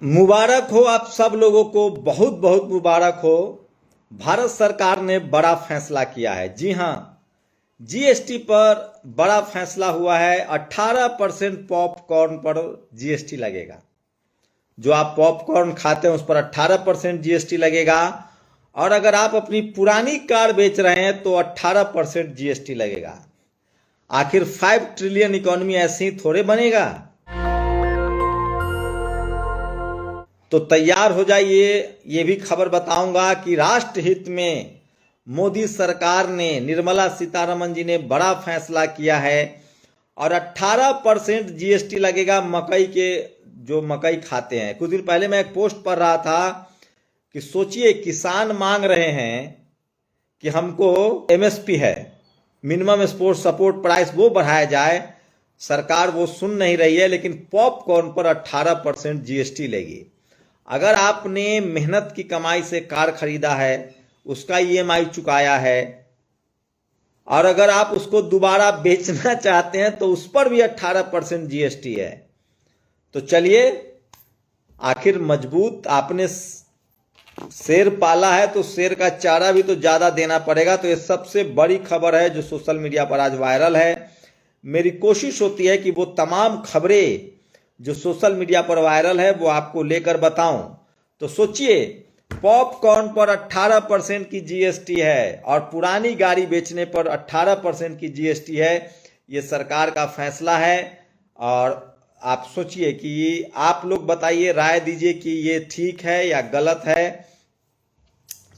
मुबारक हो आप सब लोगों को, बहुत बहुत मुबारक हो। भारत सरकार ने बड़ा फैसला किया है। जी हाँ, जीएसटी पर बड़ा फैसला हुआ है। 18% पॉपकॉर्न पर जीएसटी लगेगा। जो आप पॉपकॉर्न खाते हैं उस पर 18% जीएसटी लगेगा। और अगर आप अपनी पुरानी कार बेच रहे हैं तो 18% जीएसटी लगेगा। आखिर 5 ट्रिलियन इकोनॉमी ऐसे ही थोड़े बनेगा। तो तैयार हो जाइए, ये भी खबर बताऊंगा कि राष्ट्र हित में मोदी सरकार ने, निर्मला सीतारमण जी ने बड़ा फैसला किया है और 18% जीएसटी लगेगा मकई के, जो मकई खाते हैं। कुछ दिन पहले मैं एक पोस्ट पढ़ रहा था कि सोचिए, किसान मांग रहे हैं कि हमको एमएसपी है, मिनिमम एक्सपोर्ट सपोर्ट प्राइस, वो बढ़ाया जाए। सरकार वो सुन नहीं रही है, लेकिन पॉपकॉर्न पर 18% जीएसटी लेगी। अगर आपने मेहनत की कमाई से कार खरीदा है, उसका ईएमआई चुकाया है, और अगर आप उसको दोबारा बेचना चाहते हैं तो उस पर भी 18% जीएसटी है। तो चलिए, आखिर मजबूत आपने शेर पाला है तो शेर का चारा भी तो ज्यादा देना पड़ेगा। तो ये सबसे बड़ी खबर है जो सोशल मीडिया पर आज वायरल है। मेरी कोशिश होती है कि वो तमाम खबरें जो सोशल मीडिया पर वायरल है वो आपको लेकर बताऊं। तो सोचिए, पॉपकॉर्न पर 18% की जीएसटी है और पुरानी गाड़ी बेचने पर 18% की जीएसटी है। ये सरकार का फैसला है। और आप सोचिए कि आप लोग बताइए, राय दीजिए कि ये ठीक है या गलत है।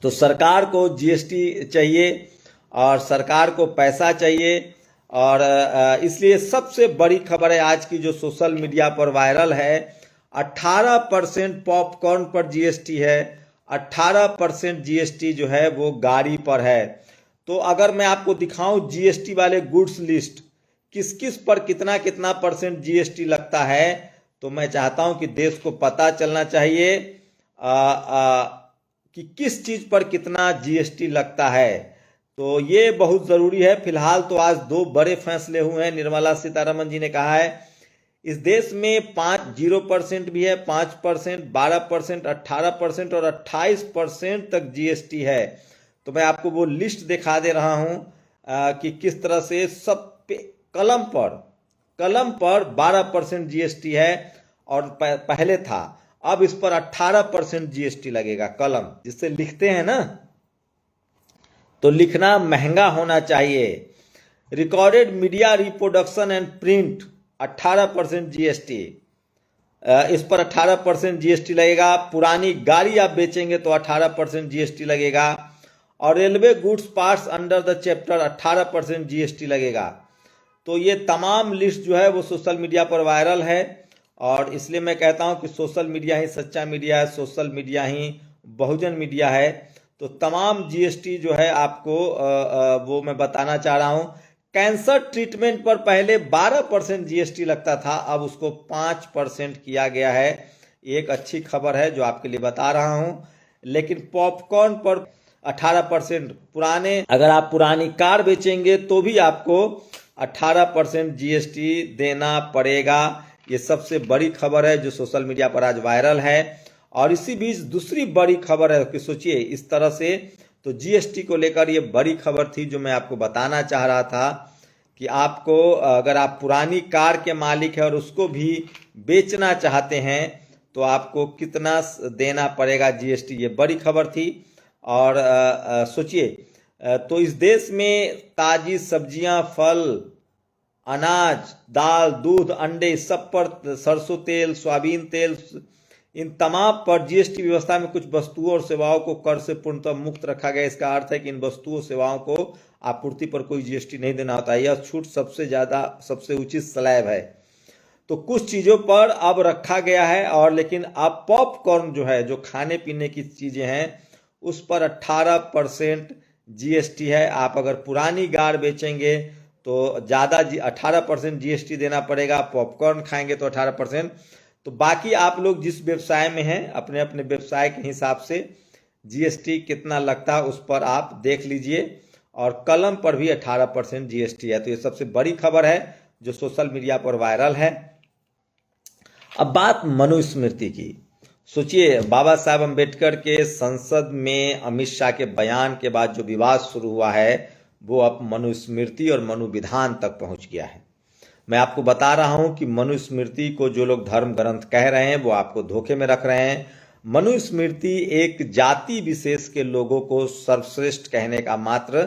तो सरकार को जीएसटी चाहिए और सरकार को पैसा चाहिए, और इसलिए सबसे बड़ी खबर है आज की जो सोशल मीडिया पर वायरल है। 18% पॉपकॉर्न पर जीएसटी है, 18% जीएसटी जो है वो गाड़ी पर है। तो अगर मैं आपको दिखाऊं जीएसटी वाले गुड्स लिस्ट, किस किस पर कितना कितना परसेंट जीएसटी लगता है, तो मैं चाहता हूं कि देश को पता चलना चाहिए कि किस चीज पर कितना जीएसटी लगता है। तो ये बहुत जरूरी है। फिलहाल तो आज दो बड़े फैसले हुए हैं। निर्मला सीतारमण जी ने कहा है इस देश में 0% भी है, 5%, 12%, 18% और 28% तक जीएसटी है। तो मैं आपको वो लिस्ट दिखा दे रहा हूं कि किस तरह से सब पे कलम पर 12% जीएसटी है, और पहले था। अब इस पर 18% जीएसटी लगेगा। कलम जिससे लिखते हैं ना, तो लिखना महंगा होना चाहिए। Recorded media reproduction and print 18% GST, इस पर 18% जीएसटी लगेगा। पुरानी गाड़ी आप बेचेंगे तो 18% जीएसटी लगेगा। और railway goods parts under the chapter 18% GST लगेगा। तो ये तमाम लिस्ट जो है वो सोशल मीडिया पर वायरल है, और इसलिए मैं कहता हूं कि सोशल मीडिया ही सच्चा मीडिया है, सोशल मीडिया ही बहुजन मीडिया है। तो तमाम जीएसटी जो है आपको वो मैं बताना चाह रहा हूं। कैंसर ट्रीटमेंट पर पहले 12% जीएसटी लगता था, अब उसको 5% किया गया है। एक अच्छी खबर है जो आपके लिए बता रहा हूं। लेकिन पॉपकॉर्न पर 18%, अगर आप पुरानी कार बेचेंगे तो भी आपको 18% जीएसटी देना पड़ेगा। ये सबसे बड़ी खबर है जो सोशल मीडिया पर आज वायरल है। और इसी बीच दूसरी बड़ी खबर है कि सोचिए इस तरह से, तो जीएसटी को लेकर ये बड़ी खबर थी जो मैं आपको बताना चाह रहा था कि आपको, अगर आप पुरानी कार के मालिक हैं और उसको भी बेचना चाहते हैं तो आपको कितना देना पड़ेगा जीएसटी, ये बड़ी खबर थी। और सोचिए, तो इस देश में ताजी सब्जियां, फल, अनाज, दाल, दूध, अंडे, सब पर, सरसों तेल, सोयाबीन तेल, इन तमाम पर जीएसटी व्यवस्था में कुछ वस्तुओं और सेवाओं को कर से पूर्णतः मुक्त रखा गया। इसका अर्थ है कि इन वस्तुओं सेवाओं को आपूर्ति पर कोई जीएसटी नहीं देना होता है। यह छूट सबसे ज्यादा, सबसे उचित स्लैब है। तो कुछ चीजों पर अब रखा गया है, और लेकिन अब पॉपकॉर्न जो है, जो खाने पीने की चीजें हैं, उस पर 18% जीएसटी है। आप अगर पुरानी कार बेचेंगे तो ज्यादा 18% जीएसटी देना पड़ेगा। पॉपकॉर्न खाएंगे तो 18%। तो बाकी आप लोग जिस व्यवसाय में हैं, अपने अपने व्यवसाय के हिसाब से जीएसटी कितना लगता है उस पर आप देख लीजिए। और कलम पर भी 18% जीएसटी है। तो ये सबसे बड़ी खबर है जो सोशल मीडिया पर वायरल है। अब बात मनुस्मृति की। सोचिए, बाबा साहब अम्बेडकर के संसद में अमित शाह के बयान के बाद जो विवाद शुरू हुआ है वो अब मनुस्मृति और मनुविधान तक पहुंच गया है। मैं आपको बता रहा हूं कि मनुस्मृति को जो लोग धर्म ग्रंथ कह रहे हैं वो आपको धोखे में रख रहे हैं। मनुस्मृति एक जाति विशेष के लोगों को सर्वश्रेष्ठ कहने का मात्र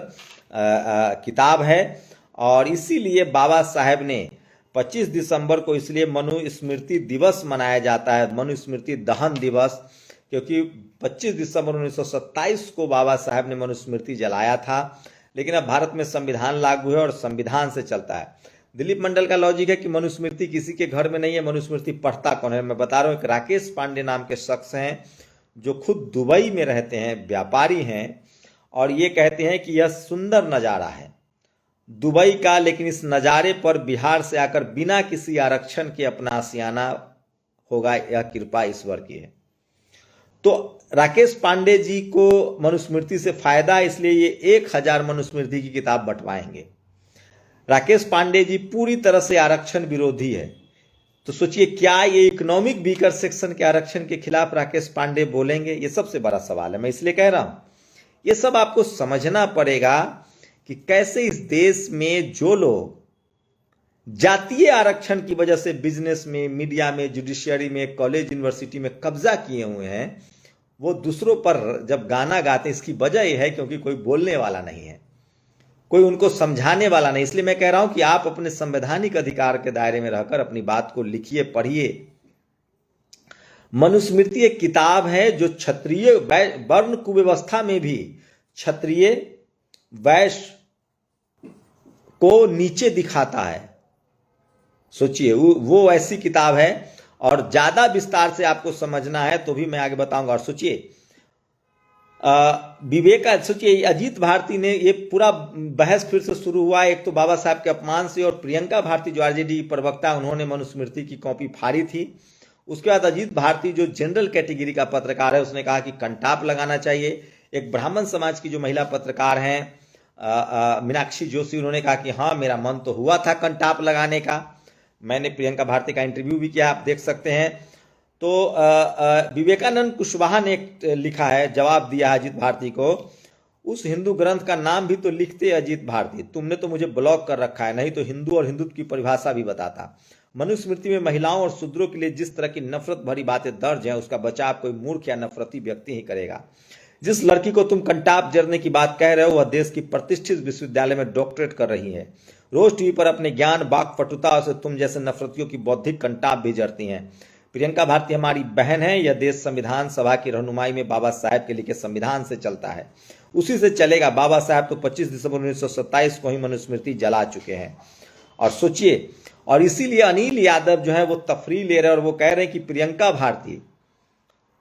किताब है, और इसीलिए बाबा साहेब ने 25 दिसंबर को इसलिए मनुस्मृति दिवस मनाया जाता है, मनुस्मृति दहन दिवस, क्योंकि 25 दिसंबर 1927 को बाबा साहेब ने मनुस्मृति जलाया था। लेकिन अब भारत में संविधान लागू है और संविधान से चलता है। दिलीप मंडल का लॉजिक है कि मनुस्मृति किसी के घर में नहीं है, मनुस्मृति पढ़ता कौन है। मैं बता रहा हूं, एक राकेश पांडे नाम के शख्स हैं जो खुद दुबई में रहते हैं, व्यापारी हैं, और ये कहते हैं कि यह सुंदर नज़ारा है दुबई का, लेकिन इस नज़ारे पर बिहार से आकर बिना किसी आरक्षण के अपना आशियाना होगा, यह कृपा ईश्वर की है। तो राकेश पांडे जी को मनुस्मृति से फायदा, इसलिए ये 1000 मनुस्मृति की किताब बंटवाएंगे। राकेश पांडे जी पूरी तरह से आरक्षण विरोधी है। तो सोचिए, क्या ये इकोनॉमिक वीकर सेक्शन के आरक्षण के खिलाफ राकेश पांडे बोलेंगे? ये सबसे बड़ा सवाल है। मैं इसलिए कह रहा हूं, ये सब आपको समझना पड़ेगा कि कैसे इस देश में जो लोग जातीय आरक्षण की वजह से बिजनेस में, मीडिया में, जुडिशियरी में, कॉलेज यूनिवर्सिटी में कब्जा किए हुए हैं, वो दूसरों पर जब गाना गाते हैं, इसकी वजह यह है क्योंकि कोई बोलने वाला नहीं है, कोई उनको समझाने वाला नहीं। इसलिए मैं कह रहा हूं कि आप अपने संवैधानिक अधिकार के दायरे में रहकर अपनी बात को लिखिए, पढ़िए। मनुस्मृति एक किताब है जो क्षत्रिय वर्ण कुव्यवस्था में भी क्षत्रिय वैश्य को नीचे दिखाता है। सोचिए, वो ऐसी किताब है, और ज्यादा विस्तार से आपको समझना है तो भी मैं आगे बताऊंगा। और सोचिए, सोचिए अजीत भारती ने, ये पूरा बहस फिर से शुरू हुआ। एक तो बाबा साहब के अपमान से, और प्रियंका भारती जो आरजेडी की प्रवक्ता, उन्होंने मनुस्मृति की कॉपी फाड़ी थी। उसके बाद अजीत भारती जो जनरल कैटेगरी का पत्रकार है, उसने कहा कि कंटाप लगाना चाहिए। एक ब्राह्मण समाज की जो महिला पत्रकार हैं मीनाक्षी जोशी, उन्होंने कहा कि हाँ, मेरा मन तो हुआ था कंटाप लगाने का। मैंने प्रियंका भारती का इंटरव्यू भी किया, आप देख सकते हैं। तो विवेकानंद कुशवाहा ने लिखा है, जवाब दिया अजीत भारती को, उस हिंदू ग्रंथ का नाम भी तो लिखते अजीत भारती, तुमने तो मुझे ब्लॉक कर रखा है, नहीं तो हिंदू और हिंदुत्व की परिभाषा भी बताता। मनुस्मृति में महिलाओं और शूद्रों के लिए जिस तरह की नफरत भरी बातें दर्ज हैं, उसका बचाव कोई मूर्ख या नफरती व्यक्ति ही करेगा। जिस लड़की को तुम कंटाप जरने की बात कह रहे हो, वह देश की प्रतिष्ठित विश्वविद्यालय में डॉक्टरेट कर रही है। रोज टीवी पर अपने ज्ञान, वाक पटुता से तुम जैसे नफरतियों की बौद्धिक कंटाप भी जरती हैं। प्रियंका भारती हमारी बहन है। यह देश संविधान सभा की रहनुमाई में बाबा साहेब के लिखे संविधान से चलता है, उसी से चलेगा। बाबा साहेब तो 25 दिसंबर 1927 को ही मनुस्मृति जला चुके हैं। और सोचिए, और इसीलिए अनिल यादव जो है वो तफरीह ले रहे हैं, और वो कह रहे हैं कि प्रियंका भारती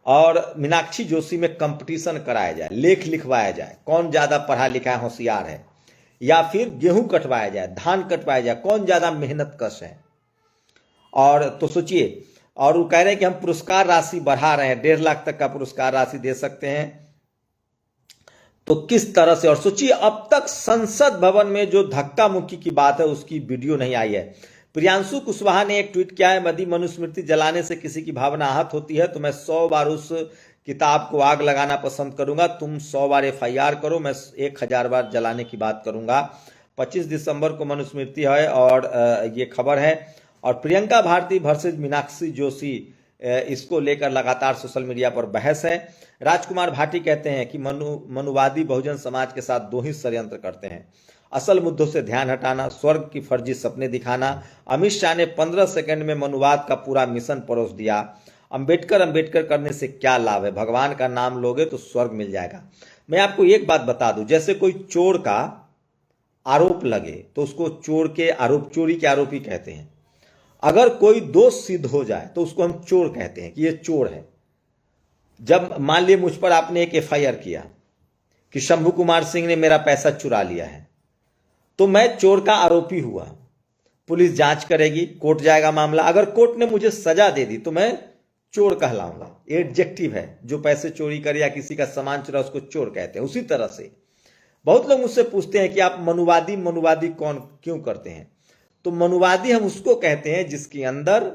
और मीनाक्षी जोशी में कंपटीशन कराया जाए, लेख लिखवाया जाए, कौन ज्यादा पढ़ा लिखा है, होशियार है, या फिर गेहूं कटवाया जाए, धान कटवाया जाए, कौन ज्यादा मेहनत कश है। और तो सोचिए, और वो कह रहे हैं कि हम पुरस्कार राशि बढ़ा रहे हैं, 1.5 लाख तक का पुरस्कार राशि दे सकते हैं। तो किस तरह से, और सोचिए, अब तक संसद भवन में जो धक्का मुक्की की बात है उसकी वीडियो नहीं आई है। प्रियांशु कुशवाहा ने एक ट्वीट किया है, यदि मनुस्मृति जलाने से किसी की भावना आहत होती है तो मैं 100 बार उस किताब को आग लगाना पसंद करूंगा। तुम 100 बार FIR करो, मैं 1000 बार जलाने की बात करूंगा। 25 दिसंबर को मनुस्मृति है, और ये खबर है। और प्रियंका भारती वर्सेज मीनाक्षी जोशी, इसको लेकर लगातार सोशल मीडिया पर बहस है। राजकुमार भाटी कहते हैं कि मनुवादी बहुजन समाज के साथ 2 ही षड्यंत्र करते हैं, असल मुद्दों से ध्यान हटाना, स्वर्ग की फर्जी सपने दिखाना। अमित शाह ने 15 सेकंड में मनुवाद का पूरा मिशन परोस दिया। अंबेडकर करने से क्या लाभ है, भगवान का नाम लोगे तो स्वर्ग मिल जाएगा। मैं आपको एक बात बता दूं, जैसे कोई चोर का आरोप लगे तो उसको चोरी के आरोपी कहते हैं। अगर कोई दोष सिद्ध हो जाए तो उसको हम चोर कहते हैं कि ये चोर है। जब मान लिए मुझ पर आपने एक FIR किया कि शंभू कुमार सिंह ने मेरा पैसा चुरा लिया है, तो मैं चोर का आरोपी हुआ, पुलिस जांच करेगी, कोर्ट जाएगा मामला। अगर कोर्ट ने मुझे सजा दे दी तो मैं चोर कहलाऊंगा। एडजेक्टिव है, जो पैसे चोरी करे या किसी का सामान चुरा उसको चोर कहते हैं। उसी तरह से बहुत लोग मुझसे पूछते हैं कि आप मनुवादी कौन क्यों करते हैं। तो मनुवादी हम उसको कहते हैं जिसके अंदर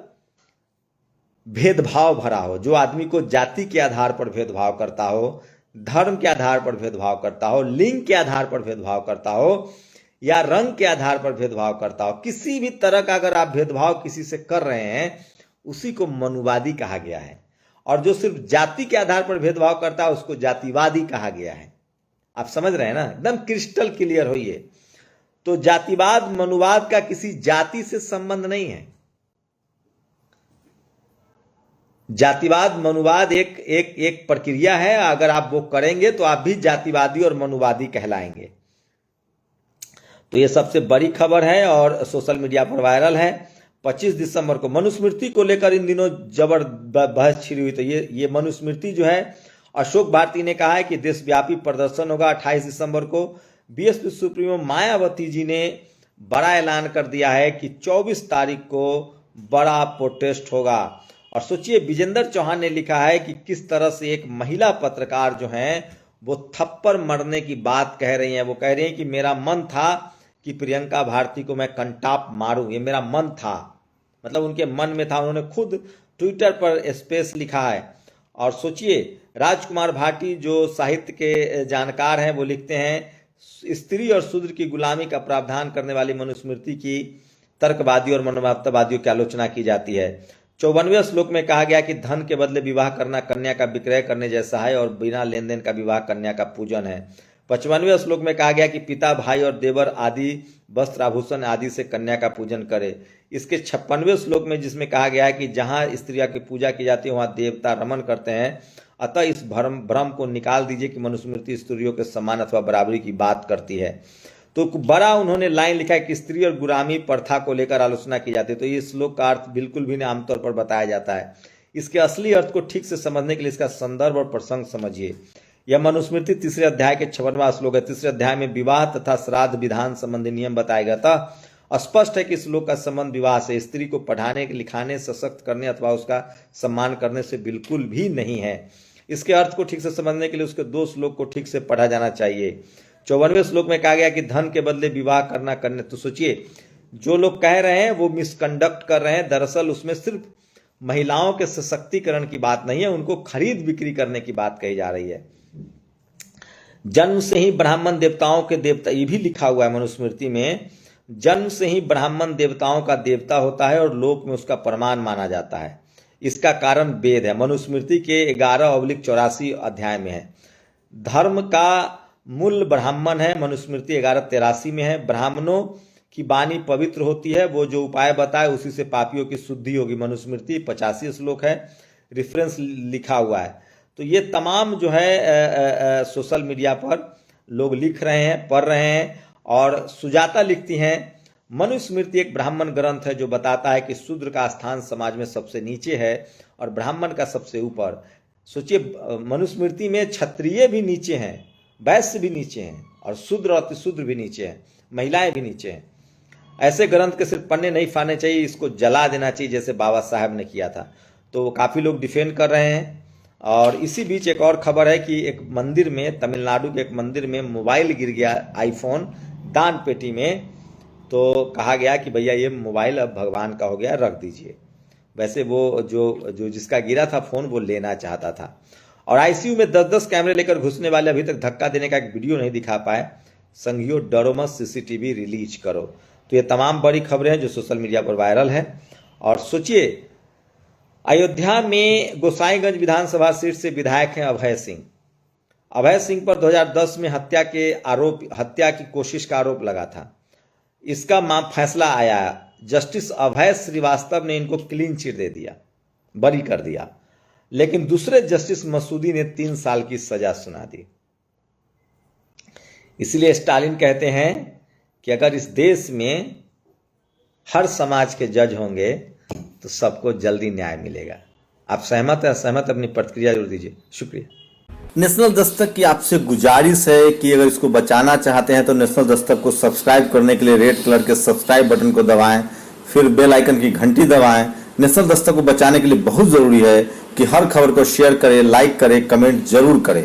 भेदभाव भरा हो, जो आदमी को जाति के आधार पर भेदभाव करता हो, धर्म के आधार पर भेदभाव करता हो, लिंग के आधार पर भेदभाव करता हो, या रंग के आधार पर भेदभाव करता हो, किसी भी तरह का अगर आप भेदभाव किसी से कर रहे हैं, उसी को मनुवादी कहा गया है। और जो सिर्फ जाति के आधार पर भेदभाव करता है उसको जातिवादी कहा गया है। आप समझ रहे हैं ना, एकदम क्रिस्टल क्लियर होइए। तो जातिवाद मनुवाद का किसी जाति से संबंध नहीं है। जातिवाद मनुवाद एक प्रक्रिया है, अगर आप वो करेंगे तो आप भी जातिवादी और मनुवादी कहलाएंगे। तो ये सबसे बड़ी खबर है और सोशल मीडिया पर वायरल है। 25 दिसंबर को मनुस्मृति को लेकर इन दिनों जबर बहस छिड़ी हुई। तो ये मनुस्मृति जो है, अशोक भारती ने कहा है कि देशव्यापी प्रदर्शन होगा 28 दिसंबर को। बीएसपी सुप्रीमो मायावती जी ने बड़ा ऐलान कर दिया है कि 24 तारीख को बड़ा प्रोटेस्ट होगा। और सोचिए, विजेंद्र चौहान ने लिखा है कि किस तरह से एक महिला पत्रकार जो हैं वो थप्पड़ मरने की बात कह रही हैं। वो कह रही हैं कि मेरा मन था कि प्रियंका भारती को मैं कंटाप मारूं, ये मेरा मन था, मतलब उनके मन में था। उन्होंने खुद ट्विटर पर स्पेस लिखा है। और सोचिए, राजकुमार भाटी जो साहित्य के जानकार हैं वो लिखते हैं, स्त्री और शूद्र की गुलामी का प्रावधान करने वाली मनुस्मृति की तर्कवादी और मानवतावादियों की आलोचना की जाती है। 54वें श्लोक में कहा गया कि धन के बदले विवाह करना कन्या का विक्रय करने जैसा है और बिना लेन देन का विवाह कन्या का पूजन है। 55वें श्लोक में कहा गया कि पिता, भाई और देवर आदि वस्त्र आभूषण आदि से कन्या का पूजन करे। इसके 56वें श्लोक में जिसमें कहा गया है कि जहां स्त्रियों की पूजा की जाती है वहां देवता रमन करते हैं, अतः इस भ्रम को निकाल दीजिए कि मनुस्मृति स्त्रियों के सम्मान अथवा बराबरी की बात करती है। तो बड़ा उन्होंने लाइन लिखा है कि स्त्री और गुलामी प्रथा को लेकर आलोचना की जाती है। तो ये श्लोक का अर्थ बिल्कुल भी नहीं आमतौर पर बताया जाता है। इसके असली अर्थ को ठीक से समझने के लिए इसका संदर्भ और प्रसंग समझिए। यह मनुस्मृति 3 अध्याय के 56वां श्लोक है। 3 अध्याय में विवाह तथा श्राद्ध विधान संबंधी नियम बताया गया था। स्पष्ट है कि श्लोक का संबंध विवाह से, स्त्री को पढ़ाने, लिखाने, सशक्त करने अथवा उसका सम्मान करने से बिल्कुल भी नहीं है। इसके अर्थ को ठीक से समझने के लिए उसके 2 श्लोक को ठीक से पढ़ा जाना चाहिए। 54वें श्लोक में कहा गया कि धन के बदले विवाह करना करने। तो सोचिए, जो लोग कह रहे हैं वो मिसकंडक्ट कर रहे हैं। दरअसल उसमें सिर्फ महिलाओं के सशक्तिकरण की बात नहीं है, उनको खरीद बिक्री करने की बात कही जा रही है। जन्म से ही ब्राह्मण देवताओं के देवता, ये भी लिखा हुआ है मनुस्मृति में, जन्म से ही ब्राह्मण देवताओं का देवता होता है और लोक में उसका प्रमाण माना जाता है। इसका कारण वेद है। मनुस्मृति के 11/84 अध्याय में है। धर्म का मूल ब्राह्मण है, मनुस्मृति 11:83 में है। ब्राह्मणों की वाणी पवित्र होती है, वो जो उपाय बताए उसी से पापियों की शुद्धि होगी। मनुस्मृति 85 श्लोक है, रेफरेंस लिखा हुआ है। तो ये तमाम जो है सोशल मीडिया पर लोग लिख रहे हैं, पढ़ रहे हैं। और सुजाता लिखती हैं, मनुस्मृति एक ब्राह्मण ग्रंथ है जो बताता है कि शूद्र का स्थान समाज में सबसे नीचे है और ब्राह्मण का सबसे ऊपर। सोचिए, मनुस्मृति में क्षत्रिय भी नीचे हैं, वैश्य भी नीचे हैं और शूद्र और अतिशूद्र भी नीचे हैं, महिलाएं भी नीचे हैं। ऐसे ग्रंथ के सिर्फ पढ़ने नहीं फाने चाहिए, इसको जला देना चाहिए जैसे बाबा साहब ने किया था। तो काफ़ी लोग डिफेंड कर रहे हैं। और इसी बीच एक और खबर है कि एक मंदिर में, तमिलनाडु के एक मंदिर में मोबाइल गिर गया, आईफोन दान पेटी में। तो कहा गया कि भैया ये मोबाइल अब भगवान का हो गया, रख दीजिए। वैसे वो जो जिसका गिरा था फ़ोन वो लेना चाहता था। और आईसीयू में 10-10 कैमरे लेकर घुसने वाले अभी तक धक्का देने का एक वीडियो नहीं दिखा पाए। संघियों डरो मत, सीसीटीवी रिलीज करो। तो ये तमाम बड़ी खबरें हैं जो सोशल मीडिया पर वायरल है। और सोचिए, अयोध्या में गोसाईगंज विधानसभा सीट से विधायक हैं अभय सिंह। अभय सिंह पर 2010 में हत्या की कोशिश का आरोप लगा था। इसका फैसला आया, जस्टिस अभय श्रीवास्तव ने इनको क्लीन चिट दे दिया, बरी कर दिया। लेकिन दूसरे जस्टिस मसूदी ने 3 साल की सजा सुना दी। इसलिए स्टालिन कहते हैं कि अगर इस देश में हर समाज के जज होंगे तो सबको जल्दी न्याय मिलेगा। आप सहमत हैं? सहमत अपनी प्रतिक्रिया जरूर दीजिए। शुक्रिया। नेशनल दस्तक की आपसे गुजारिश है कि अगर इसको बचाना चाहते हैं तो नेशनल दस्तक को सब्सक्राइब करने के लिए रेड कलर के सब्सक्राइब बटन को दबाएं, फिर बेल आइकन की घंटी दबाएं। नेशनल दस्तक को बचाने के लिए बहुत जरूरी है कि हर खबर को शेयर करें, लाइक करें, कमेंट जरूर करें।